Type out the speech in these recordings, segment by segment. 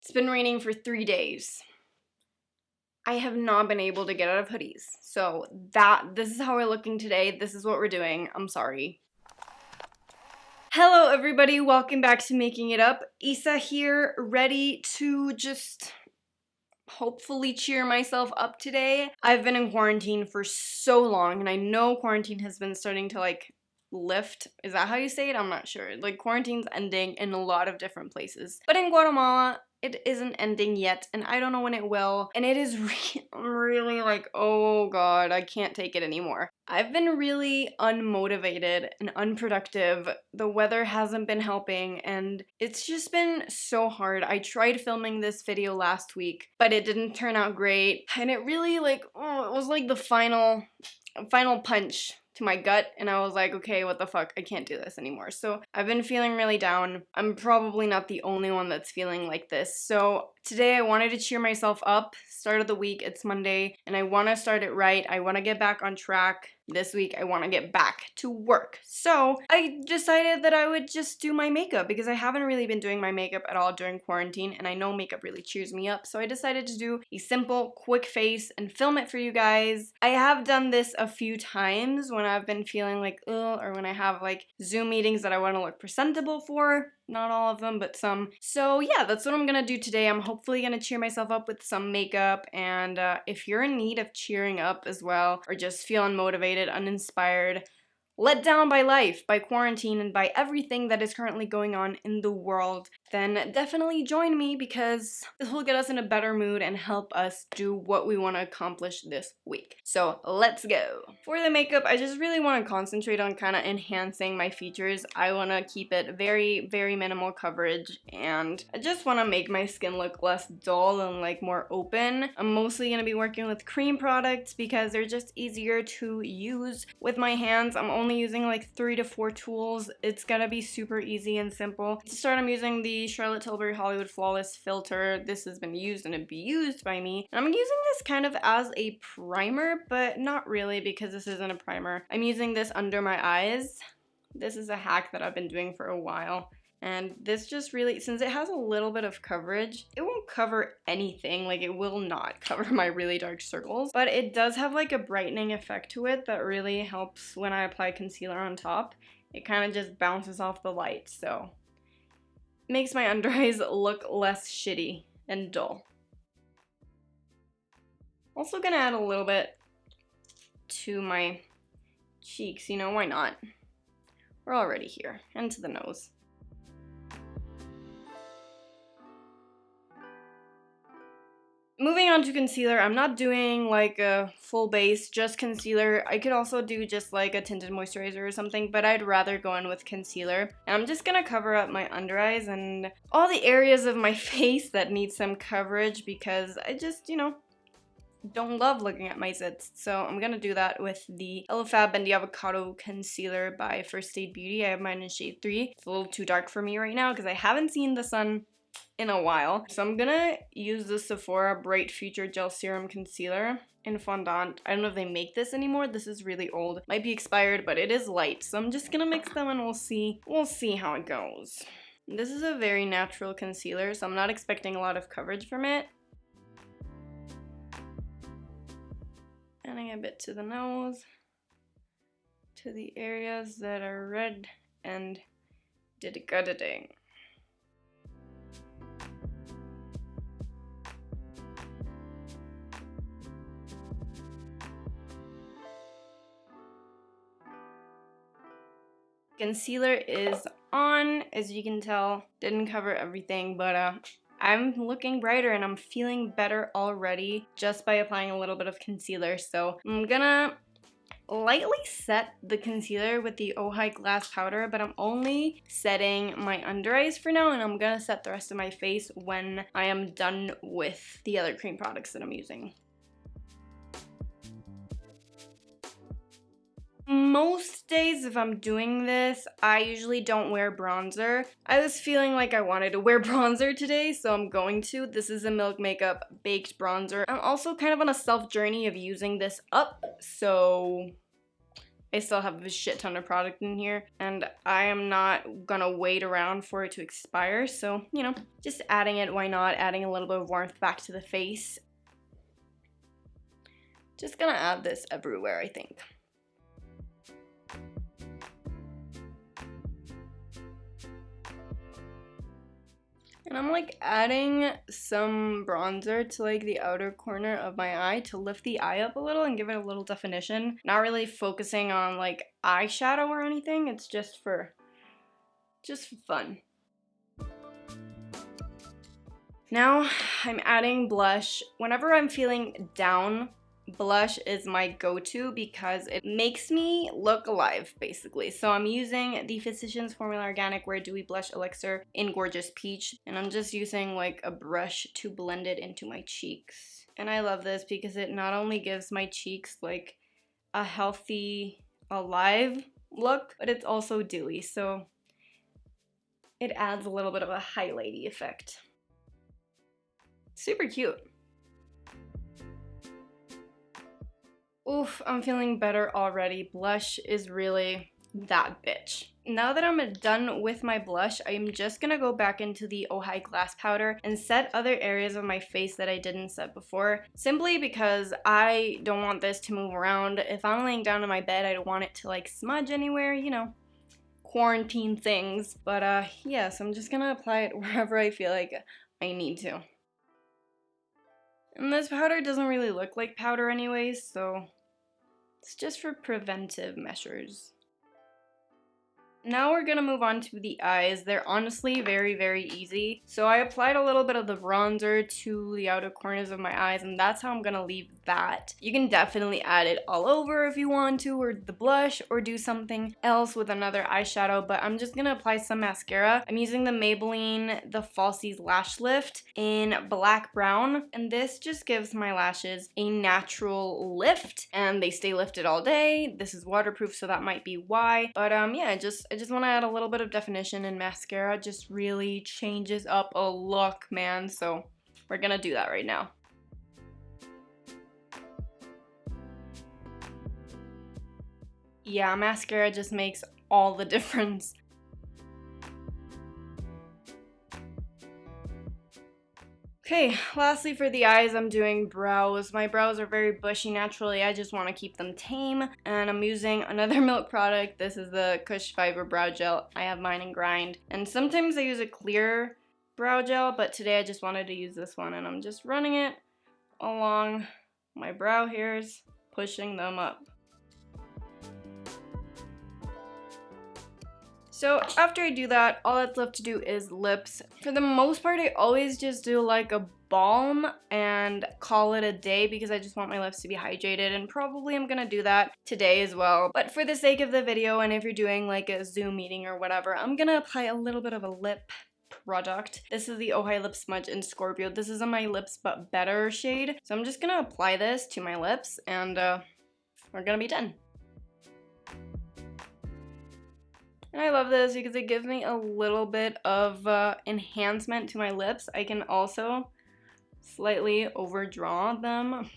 It's been raining for 3 days. I have not been able to get out of hoodies. So this is how we're looking today. This is what we're doing. I'm sorry. Hello everybody, welcome back to Making It Up. Isa here, ready to just hopefully cheer myself up today. I've been in quarantine for so long, and I know quarantine has been starting to lift. Is that how you say it? I'm not sure. Quarantine's ending in a lot of different places. But in Guatemala, it isn't ending yet, and I don't know when it will. And it is really oh god, I can't take it anymore. I've been really unmotivated and unproductive. The weather hasn't been helping, and it's just been so hard. I tried filming this video last week, but it didn't turn out great. And it really it was like the final punch to my gut, and I was like, okay, what the fuck, I can't do this anymore. So I've been feeling really down. I'm probably not the only one that's feeling like this. So today I wanted to cheer myself up. Start of the week, it's Monday, and I want to start it right. I want to get back on track. This week I want to get back to work. So I decided that I would just do my makeup because I haven't really been doing my makeup at all during quarantine, and I know makeup really cheers me up. So I decided to do a simple, quick face and film it for you guys. I have done this a few times when I've been feeling like ugh, or when I have Zoom meetings that I want to look presentable for. Not all of them, but some. So yeah, that's what I'm gonna do today. I'm hopefully gonna cheer myself up with some makeup, and if you're in need of cheering up as well, or just feel unmotivated, uninspired, let down by life, by quarantine, and by everything that is currently going on in the world, then definitely join me because this will get us in a better mood and help us do what we want to accomplish this week. So let's go. For the makeup, I just really want to concentrate on kind of enhancing my features. I want to keep it very, very minimal coverage, and I just want to make my skin look less dull and more open. I'm mostly going to be working with cream products because they're just easier to use with my hands. I'm only using 3 to 4 tools. It's gonna be super easy and simple. To start, I'm using the Charlotte Tilbury Hollywood Flawless filter. This has been used and abused by me. And I'm using this kind of as a primer, but not really because this isn't a primer. I'm using this under my eyes. This is a hack that I've been doing for a while. And this just really, since it has a little bit of coverage, it won't cover anything. It will not cover my really dark circles, but it does have a brightening effect to it that really helps when I apply concealer on top. It kind of just bounces off the light, so makes my under eyes look less shitty and dull. Also gonna add a little bit to my cheeks, why not? We're already here, and to the nose. Moving on to concealer, I'm not doing a full base, just concealer. I could also do just a tinted moisturizer or something, but I'd rather go in with concealer. And I'm just gonna cover up my under eyes and all the areas of my face that need some coverage because I just, don't love looking at my zits. So I'm gonna do that with the Elefab Bendy Avocado Concealer by First Aid Beauty. I have mine in shade 3. It's a little too dark for me right now because I haven't seen the sun in a while. So I'm gonna use the Sephora Bright Future Gel Serum Concealer in Fondant. I don't know if they make this anymore. This is really old. Might be expired, but it is light. So I'm just gonna mix them and we'll see how it goes. This is a very natural concealer, so I'm not expecting a lot of coverage from it. Adding a bit to the nose, to the areas that are red and disgusting. Concealer is on, as you can tell. Didn't cover everything, but I'm looking brighter and I'm feeling better already just by applying a little bit of concealer. So I'm gonna lightly set the concealer with the Ohai Glass Powder, but I'm only setting my under eyes for now, and I'm gonna set the rest of my face when I am done with the other cream products that I'm using. Most days if I'm doing this, I usually don't wear bronzer. I was feeling like I wanted to wear bronzer today, so I'm going to. This is a Milk Makeup Baked Bronzer. I'm also kind of on a self journey of using this up, so I still have a shit ton of product in here, and I am not gonna wait around for it to expire, so, you know, just adding it, why not? Adding a little bit of warmth back to the face. Just gonna add this everywhere, I think. And I'm like adding some bronzer to like the outer corner of my eye to lift the eye up a little and give it a little definition. Not really focusing on like eyeshadow or anything, it's just for fun. Now I'm adding blush. Whenever I'm feeling down, blush is my go-to because it makes me look alive, basically. So I'm using the Physicians Formula Organic Wear Dewy Blush Elixir in Gorgeous Peach, and I'm just using like a brush to blend it into my cheeks. And I love this because it not only gives my cheeks like a healthy, alive look, but it's also dewy, so it adds a little bit of a highlighty effect. Super cute. Oof, I'm feeling better already. Blush is really that bitch. Now that I'm done with my blush, I'm just gonna go back into the Ojai Glass Powder and set other areas of my face that I didn't set before, simply because I don't want this to move around. If I'm laying down in my bed, I don't want it to like smudge anywhere, you know, quarantine things. But yeah, so I'm just gonna apply it wherever I feel like I need to. And this powder doesn't really look like powder anyways, so it's just for preventive measures. Now we're gonna move on to the eyes. They're honestly very, very easy. So I applied a little bit of the bronzer to the outer corners of my eyes, and that's how I'm gonna leave that. You can definitely add it all over if you want to, or the blush, or do something else with another eyeshadow, but I'm just gonna apply some mascara. I'm using the Maybelline The Falsies Lash Lift in Black Brown, and this just gives my lashes a natural lift, and they stay lifted all day. This is waterproof, so that might be why, but yeah, I just want to add a little bit of definition, and mascara just really changes up a look, man. So we're gonna do that right now. Yeah, mascara just makes all the difference. Okay, lastly for the eyes, I'm doing brows. My brows are very bushy naturally. I just want to keep them tame, and I'm using another Milk product. This is the Kush Fiber Brow Gel. I have mine in Grind, and sometimes I use a clear brow gel, but today I just wanted to use this one, and I'm just running it along my brow hairs, pushing them up. So after I do that, all that's left to do is lips. For the most part, I always just do like a balm and call it a day because I just want my lips to be hydrated, and probably I'm gonna do that today as well. But for the sake of the video, and if you're doing like a Zoom meeting or whatever, I'm gonna apply a little bit of a lip product. This is the Ojai Lip Smudge in Scorpio. This is on my Lips But Better shade. So I'm just gonna apply this to my lips, and we're gonna be done. And I love this because it gives me a little bit of enhancement to my lips. I can also slightly overdraw them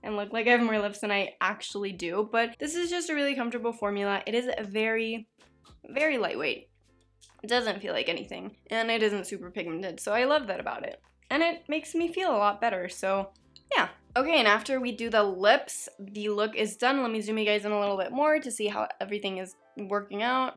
and look like I have more lips than I actually do. But this is just a really comfortable formula. It is very, very lightweight. It doesn't feel like anything, and it isn't super pigmented, so I love that about it. And it makes me feel a lot better, so yeah. Okay, and after we do the lips, the look is done. Let me zoom you guys in a little bit more to see how everything is working out.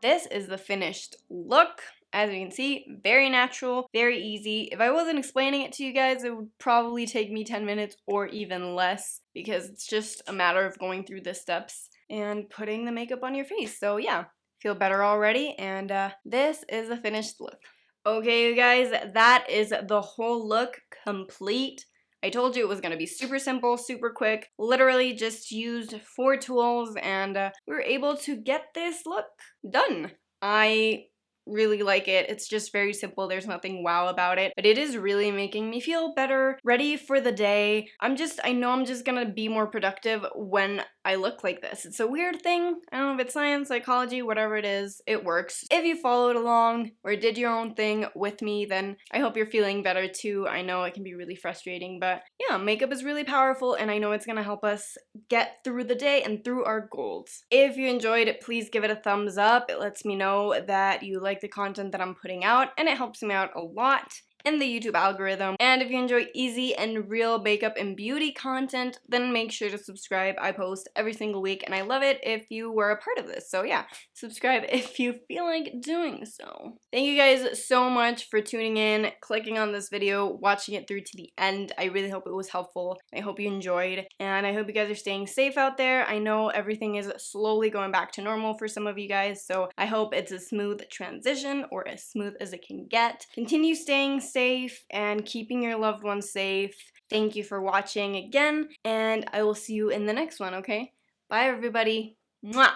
This is the finished look. As you can see, very natural, very easy. If I wasn't explaining it to you guys, it would probably take me 10 minutes or even less, because it's just a matter of going through the steps and putting the makeup on your face. So yeah, feel better already, and this is the finished look. Okay, you guys, that is the whole look complete. I told you it was going to be super simple, super quick. Literally just used 4 tools, and we were able to get this look done. I really like it. It's just very simple. There's nothing wow about it, but it is really making me feel better, ready for the day. I know I'm just gonna be more productive when I look like this. It's a weird thing. I don't know if it's science, psychology, whatever it is, it works. If you followed along or did your own thing with me, then I hope you're feeling better too. I know it can be really frustrating, but yeah, makeup is really powerful and I know it's gonna help us get through the day and through our goals. If you enjoyed it, please give it a thumbs up. It lets me know that you like the content that I'm putting out and it helps me out a lot in the YouTube algorithm. And if you enjoy easy and real makeup and beauty content, then make sure to subscribe. I post every single week and I love it if you were a part of this. So yeah, subscribe if you feel like doing so. Thank you guys so much for tuning in, clicking on this video, watching it through to the end. I really hope it was helpful. I hope you enjoyed and I hope you guys are staying safe out there. I know everything is slowly going back to normal for some of you guys, so I hope it's a smooth transition or as smooth as it can get. Continue staying safe and keeping your loved ones safe. Thank you for watching again, and I will see you in the next one, okay? Bye, everybody. Mwah!